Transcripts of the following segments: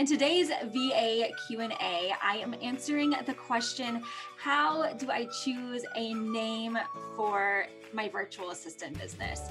In today's VA Q&A, I am answering the question, how do I choose a name for my virtual assistant business?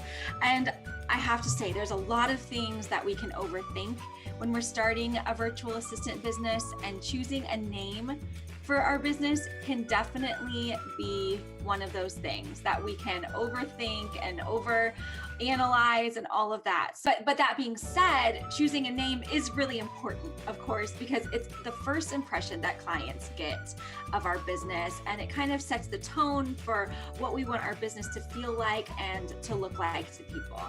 And I have to say, there's a lot of things that we can overthink when we're starting a virtual assistant business, and choosing a name for our business can definitely be one of those things that we can overthink and overanalyze and all of that. But that being said, choosing a name is really important, of course, because it's the first impression that clients get of our business, and it kind of sets the tone for what we want our business to feel like and to look like to people.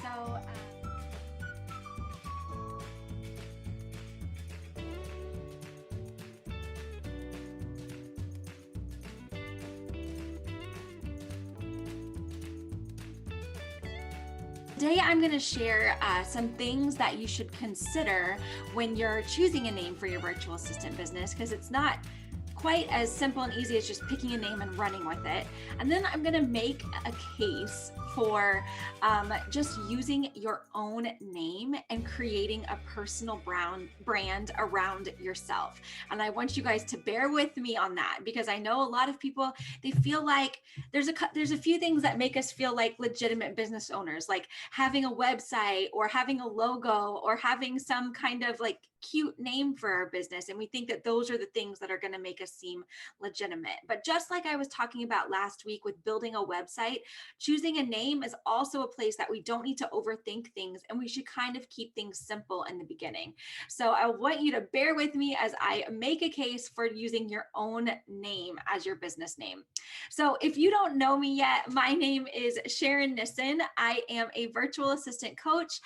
So today, I'm going to share some things that you should consider when you're choosing a name for your virtual assistant business, because it's not quite as simple and easy as just picking a name and running with it. And then I'm going to make a case for just using your own name and creating a personal brand around yourself. And I want you guys to bear with me on that, because I know a lot of people, they feel like there's a few things that make us feel like legitimate business owners, like having a website or having a logo or having some kind of like cute name for our business. And we think that those are the things that are going to make us seem legitimate. But just like I was talking about last week with building a website, choosing a name is also a place that we don't need to overthink things, and we should kind of keep things simple in the beginning. So I want you to bear with me as I make a case for using your own name as your business name. So if you don't know me yet, my name is Sharon Nissen. I am a virtual assistant coach.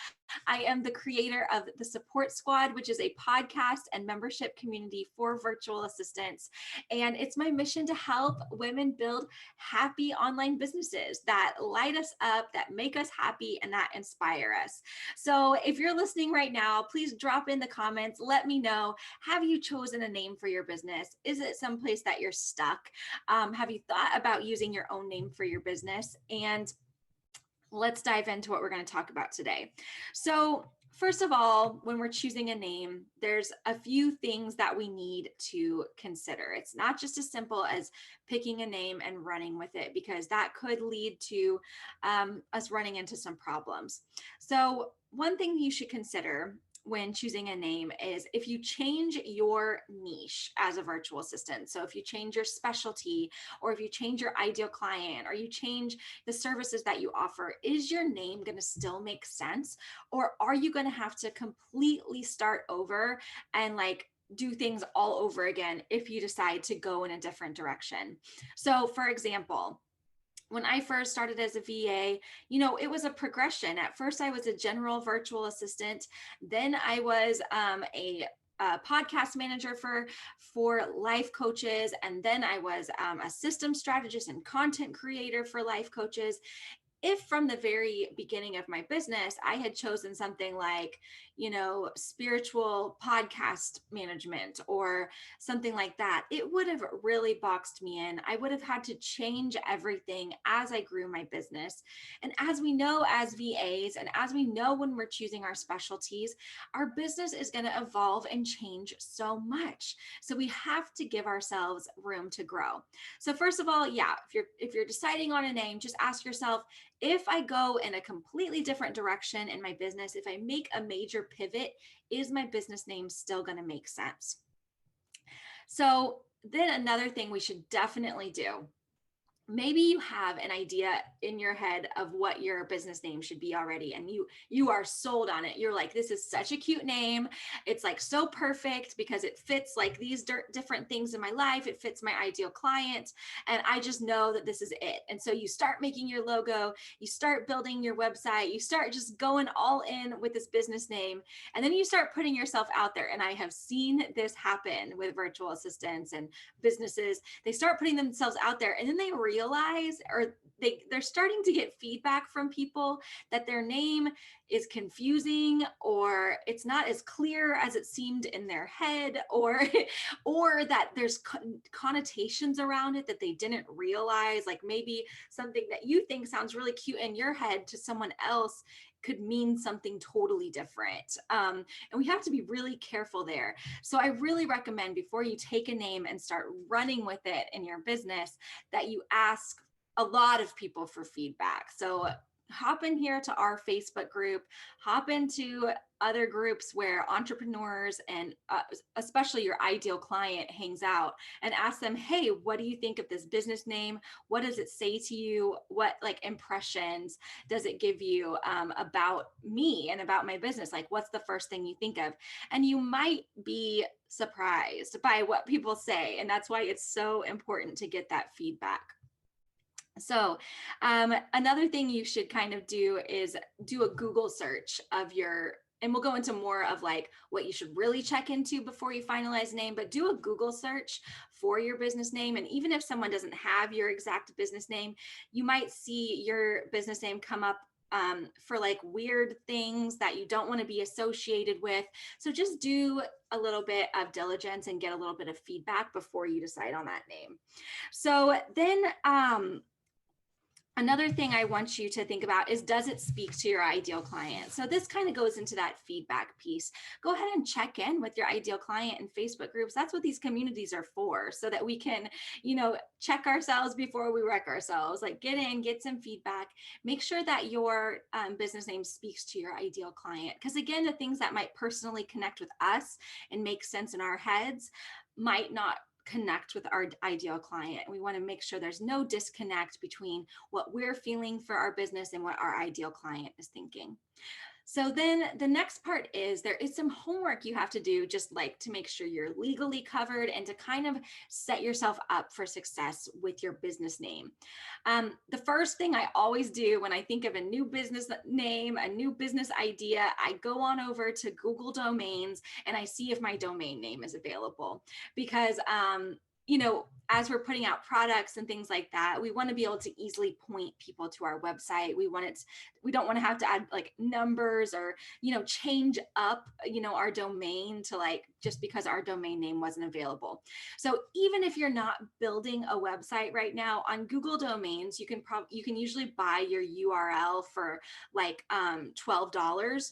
I am the creator of the Support Squad, which is a podcast and membership community for virtual assistants. And it's my mission to help women build happy online businesses that light us up, that make us happy, and that inspire us. So if you're listening right now, please drop in the comments. Let me know, have you chosen a name for your business? Is it someplace that you're stuck? Have you thought about using your own name for your business? And let's dive into what we're going to talk about today. So first of all, when we're choosing a name, there's a few things that we need to consider. It's not just as simple as picking a name and running with it, because that could lead to us running into some problems. So one thing you should consider when choosing a name is if you change your niche as a virtual assistant. So if you change your specialty, or if you change your ideal client, or you change the services that you offer, is your name going to still make sense? Or are you going to have to completely start over and like do things all over again if you decide to go in a different direction? So for example, when I first started as a VA, it was a progression. At first, I was a general virtual assistant. Then I was a podcast manager for life coaches. And then I was a system strategist and content creator for life coaches. If from the very beginning of my business, I had chosen something like, spiritual podcast management or something like that, it would have really boxed me in. I would have had to change everything as I grew my business. And as we know, as VAs, and as we know when we're choosing our specialties, our business is going to evolve and change so much. So we have to give ourselves room to grow. So first of all, if you're deciding on a name, just ask yourself, if I go in a completely different direction in my business, if I make a major pivot, is my business name still going to make sense? So then another thing we should definitely do, maybe you have an idea in your head of what your business name should be already, and you are sold on it. You're like, this is such a cute name. It's like so perfect because it fits like these different things in my life. It fits my ideal client, and I just know that this is it. And so you start making your logo, you start building your website, you start just going all in with this business name, and then you start putting yourself out there. And I have seen this happen with virtual assistants and businesses. They start putting themselves out there, and then they realize, or they're starting to get feedback from people that their name is confusing, or it's not as clear as it seemed in their head, or that there's connotations around it that they didn't realize. Like maybe something that you think sounds really cute in your head, to someone else could mean something totally different. And we have to be really careful there. So I really recommend before you take a name and start running with it in your business, that you ask a lot of people for feedback. So hop in here to our Facebook group, hop into other groups where entrepreneurs and especially your ideal client hangs out, and ask them, hey, what do you think of this business name? What does it say to you? What like impressions does it give you about me and about my business? Like, what's the first thing you think of? And you might be surprised by what people say. And that's why it's so important to get that feedback. So another thing you should kind of do is do a Google search of your, and we'll go into more of like what you should really check into before you finalize a name, but do a Google search for your business name. And even if someone doesn't have your exact business name, you might see your business name come up for like weird things that you don't want to be associated with. So just do a little bit of diligence and get a little bit of feedback before you decide on that name. So then another thing I want you to think about is, does it speak to your ideal client? So this kind of goes into that feedback piece. Go ahead and check in with your ideal client in Facebook groups. That's what these communities are for, so that we can, check ourselves before we wreck ourselves. Like, get in, get some feedback, make sure that your business name speaks to your ideal client. Because again, the things that might personally connect with us and make sense in our heads might not connect with our ideal client. We want to make sure there's no disconnect between what we're feeling for our business and what our ideal client is thinking. So then the next part is, there is some homework you have to do, just like to make sure you're legally covered and to kind of set yourself up for success with your business name. The first thing I always do when I think of a new business name, a new business idea, I go on over to Google Domains and I see if my domain name is available. Because as we're putting out products and things like that, we want to be able to easily point people to our website. We don't want to have to add like numbers or, change up, our domain to like, just because our domain name wasn't available. So even if you're not building a website right now, on Google Domains, you can usually buy your URL for like $12.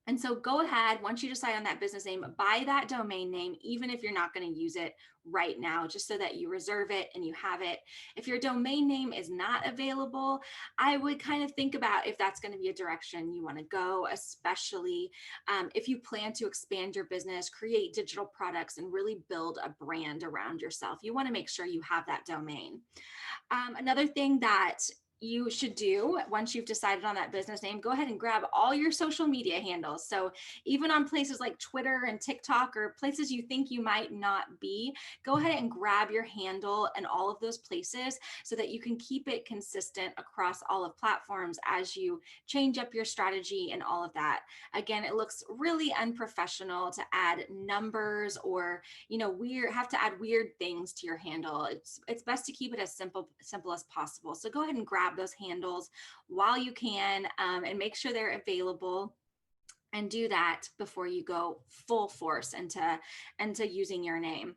And so go ahead, once you decide on that business name, buy that domain name, even if you're not going to use it right now, just so that you reserve it and you have it. If your domain name is not available, I would kind of think about if that's going to be a direction you want to go, especially if you plan to expand your business, create digital products, and really build a brand around yourself. You want to make sure you have that domain. Another thing that you should do once you've decided on that business name, go ahead and grab all your social media handles. So even on places like Twitter and TikTok, or places you think you might not be, go ahead and grab your handle in all of those places so that you can keep it consistent across all of platforms as you change up your strategy and all of that. Again, it looks really unprofessional to add numbers or, have to add weird things to your handle. It's best to keep it as simple as possible. So go ahead and grab those handles while you can, and make sure they're available, and do that before you go full force into using your name.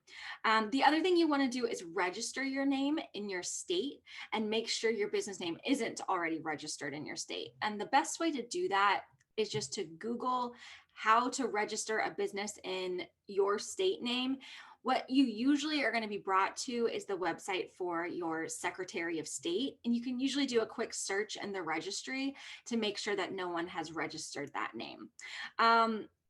The other thing you want to do is register your name in your state and make sure your business name isn't already registered in your state. And the best way to do that is just to Google how to register a business in your state name. What you usually are going to be brought to is the website for your Secretary of State. And you can usually do a quick search in the registry to make sure that no one has registered that name.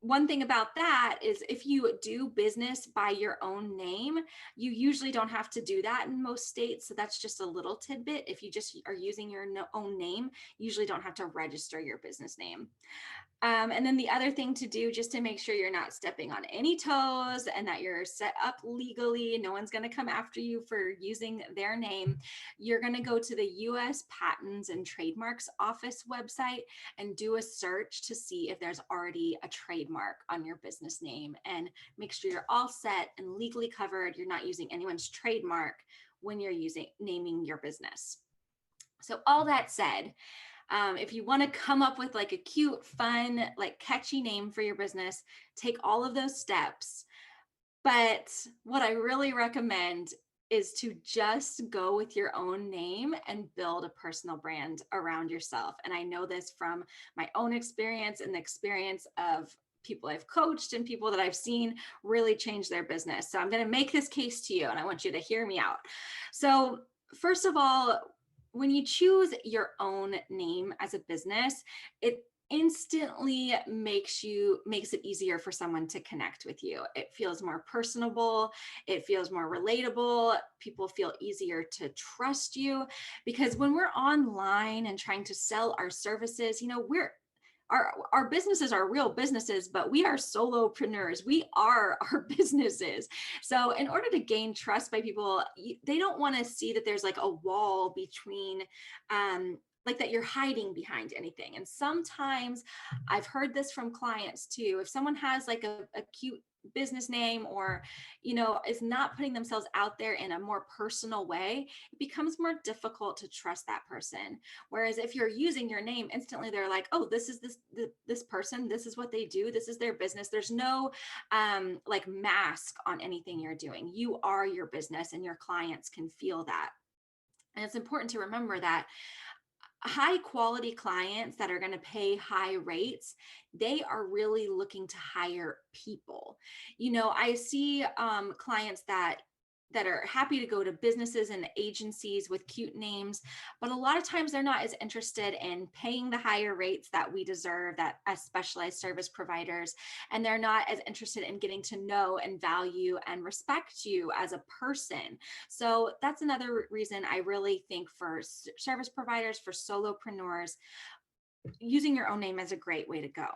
One thing about that is, if you do business by your own name, you usually don't have to do that in most states. So that's just a little tidbit. If you just are using your own name, you usually don't have to register your business name. And then the other thing to do, just to make sure you're not stepping on any toes and that you're set up legally, no one's going to come after you for using their name, you're going to go to the US Patents and Trademarks Office website and do a search to see if there's already a trademark on your business name, and make sure you're all set and legally covered. You're not using anyone's trademark when you're naming your business. So all that said, if you want to come up with like a cute, fun, like catchy name for your business, take all of those steps. But what I really recommend is to just go with your own name and build a personal brand around yourself. And I know this from my own experience and the experience of people I've coached and people that I've seen really change their business. So I'm going to make this case to you and I want you to hear me out. So, first of all, when you choose your own name as a business, it instantly makes it easier for someone to connect with you. It feels more personable, it feels more relatable, people feel easier to trust you, because when we're online and trying to sell our services, our businesses are real businesses, but we are solopreneurs. We are our businesses. So in order to gain trust by people, they don't want to see that there's like a wall between like that you're hiding behind anything. And sometimes I've heard this from clients too. If someone has like a cute business name, or is not putting themselves out there in a more personal way, it becomes more difficult to trust that person. Whereas if you're using your name, instantly they're like, oh, this is this person, this is what they do, this is their business. There's no like mask on anything you're doing. You are your business and your clients can feel that. And it's important to remember that high quality clients that are going to pay high rates, they are really looking to hire people. I see clients that are happy to go to businesses and agencies with cute names, but a lot of times they're not as interested in paying the higher rates that we deserve, that as specialized service providers, and they're not as interested in getting to know and value and respect you as a person. So that's another reason I really think for service providers, for solopreneurs, using your own name is a great way to go.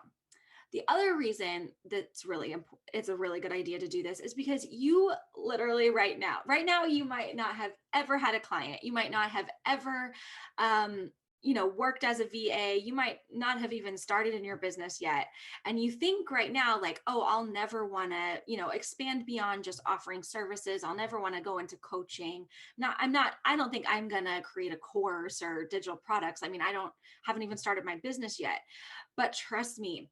The other reason that's really important, it's a really good idea to do this, is because you literally right now, you might not have ever had a client. You might not have ever, worked as a VA. You might not have even started in your business yet. And you think right now, like, oh, I'll never want to, expand beyond just offering services. I'll never want to go into coaching. I don't think I'm going to create a course or digital products. I mean, haven't even started my business yet. But trust me,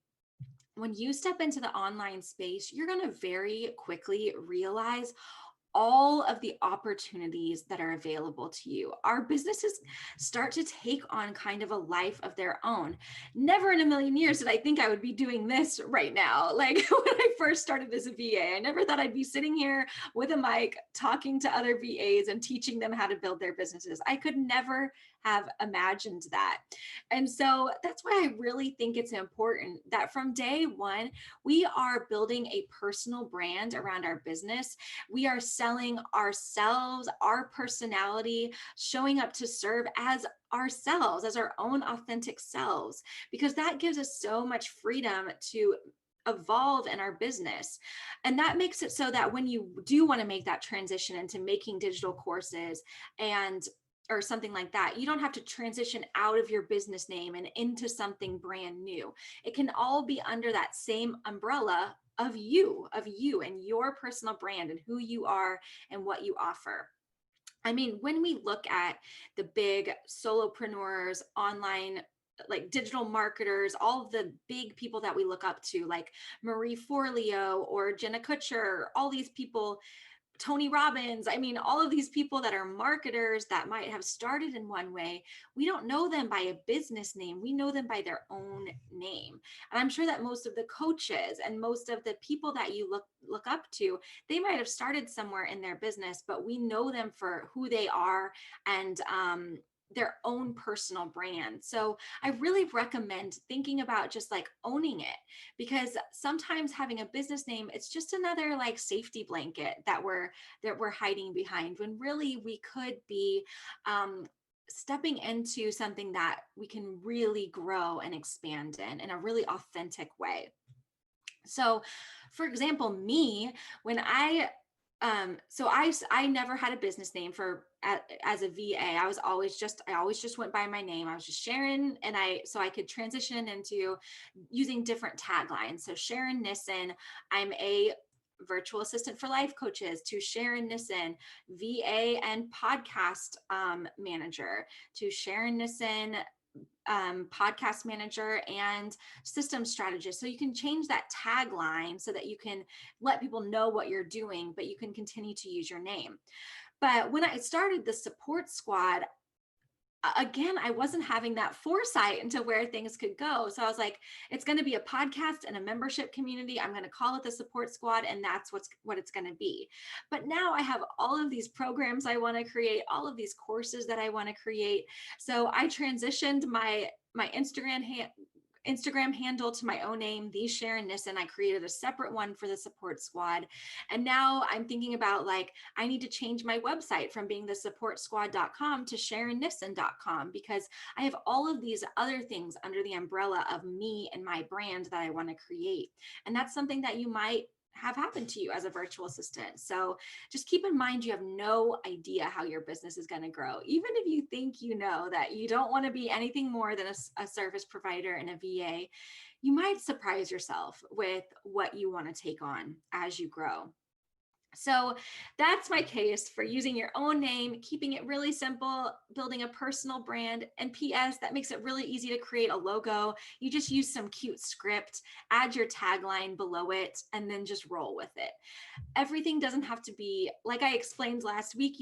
when you step into the online space, you're going to very quickly realize all of the opportunities that are available to you. Our businesses start to take on kind of a life of their own. Never in a million years did I think I would be doing this right now. Like when I first started as a VA, I never thought I'd be sitting here with a mic talking to other VAs and teaching them how to build their businesses. I could never have imagined that. And so that's why I really think it's important that from day one, we are building a personal brand around our business. We are selling ourselves, our personality, showing up to serve as ourselves, as our own authentic selves, because that gives us so much freedom to evolve in our business. And that makes it so that when you do want to make that transition into making digital courses or something like that, you don't have to transition out of your business name and into something brand new. It can all be under that same umbrella of you and your personal brand and who you are and what you offer. I mean, when we look at the big solopreneurs, online, like digital marketers, all of the big people that we look up to, like Marie Forleo or Jenna Kutcher, all these people, Tony Robbins. I mean, all of these people that are marketers that might have started in one way, we don't know them by a business name. We know them by their own name. And I'm sure that most of the coaches and most of the people that you look up to, they might have started somewhere in their business, but we know them for who they are and their own personal brand. So I really recommend thinking about just like owning it, because sometimes having a business name, it's just another like safety blanket that we're hiding behind, when really we could be stepping into something that we can really grow and expand in a really authentic way. So for example, me, when I never had a business name as a VA. I always just went by my name. I was just Sharon, and I could transition into using different taglines. So Sharon Nissen, I'm a virtual assistant for life coaches, to Sharon Nissen, VA and podcast manager, to Sharon Nissen, podcast manager and system strategist. So you can change that tagline so that you can let people know what you're doing, but you can continue to use your name. But when I started the support squad, again, I wasn't having that foresight into where things could go. So I was like, it's going to be a podcast and a membership community. I'm going to call it the support squad, and that's what it's going to be. But now I have all of these programs I want to create, all of these courses that I want to create. So I transitioned my Instagram handle to my own name, the Sharon Nissen. I created a separate one for the support squad. And now I'm thinking about like, I need to change my website from being the supportsquad.com to SharonNissen.com, because I have all of these other things under the umbrella of me and my brand that I want to create. And that's something that you might have happened to you as a virtual assistant. So just keep in mind, you have no idea how your business is going to grow. Even if you think you know that you don't want to be anything more than a service provider and a VA, you might surprise yourself with what you want to take on as you grow. So that's my case for using your own name, keeping it really simple, building a personal brand. And PS, that makes it really easy to create a logo. You just use some cute script, add your tagline below it, and then just roll with it. Everything doesn't have to be, like I explained last week,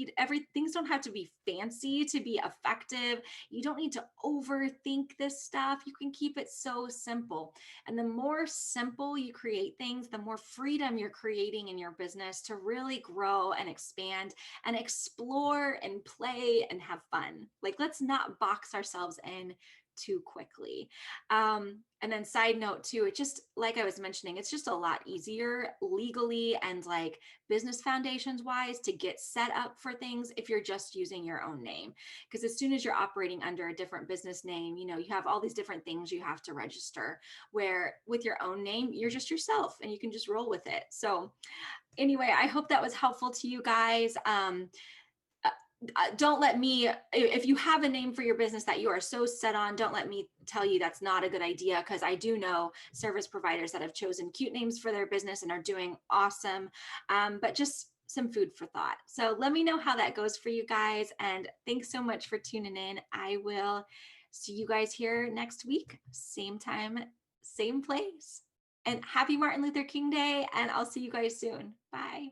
things don't have to be fancy to be effective. You don't need to overthink this stuff. You can keep it so simple. And the more simple you create things, the more freedom you're creating in your business to really grow and expand and explore and play and have fun. Like, let's not box ourselves in too quickly. And then side note too, it just, like I was mentioning, it's just a lot easier legally and like business foundations wise to get set up for things if you're just using your own name. Because as soon as you're operating under a different business name, you have all these different things you have to register, where with your own name, you're just yourself and you can just roll with it. So anyway, I hope that was helpful to you guys. Don't let me, if you have a name for your business that you are so set on, don't let me tell you that's not a good idea, because I do know service providers that have chosen cute names for their business and are doing awesome. But just some food for thought. So let me know how that goes for you guys. And thanks so much for tuning in. I will see you guys here next week, same time, same place. And happy Martin Luther King Day. And I'll see you guys soon. Bye.